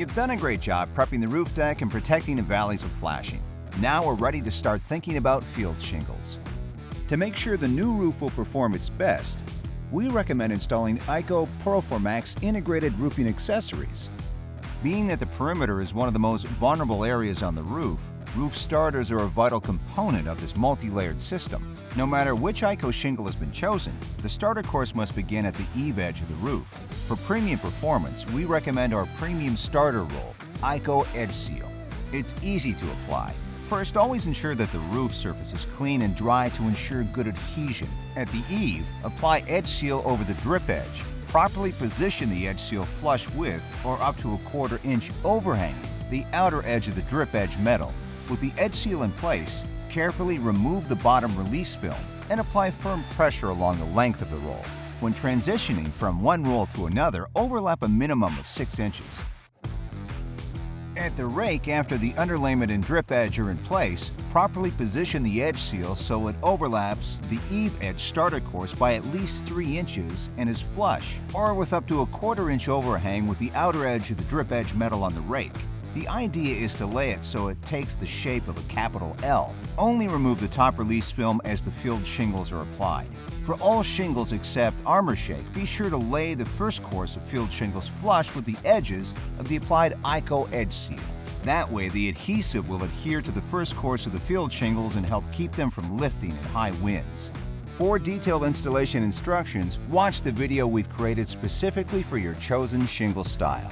You've done a great job prepping the roof deck and protecting the valleys of flashing. Now we're ready to start thinking about field shingles. To make sure the new roof will perform its best, we recommend installing IKO ProFormax integrated roofing accessories. Being that the perimeter is one of the most vulnerable areas on the roof starters are a vital component of this multi-layered system. No matter which IKO shingle has been chosen, the starter course must begin at the eave edge of the roof. For premium performance, we recommend our premium starter roll, IKO EdgeSeal. It's easy to apply. First, always ensure that the roof surface is clean and dry to ensure good adhesion. At the eave, apply EdgeSeal over the drip edge. Properly position the EdgeSeal flush with or up to a 1/4 inch overhanging the outer edge of the drip edge metal. With the EdgeSeal in place, carefully remove the bottom release film and apply firm pressure along the length of the roll. When transitioning from one roll to another, overlap a minimum of 6 inches. At the rake, after the underlayment and drip edge are in place, properly position the EdgeSeal so it overlaps the eave edge starter course by at least 3 inches and is flush, or with up to a 1/4 inch overhang with the outer edge of the drip edge metal on the rake. The idea is to lay it so it takes the shape of a capital L. Only remove the top release film as the filled shingles are applied. For all shingles except Armor Shake, be sure to lay the first course of filled shingles flush with the edges of the applied IKO EdgeSeal. That way, the adhesive will adhere to the first course of the filled shingles and help keep them from lifting in high winds. For detailed installation instructions, watch the video we've created specifically for your chosen shingle style.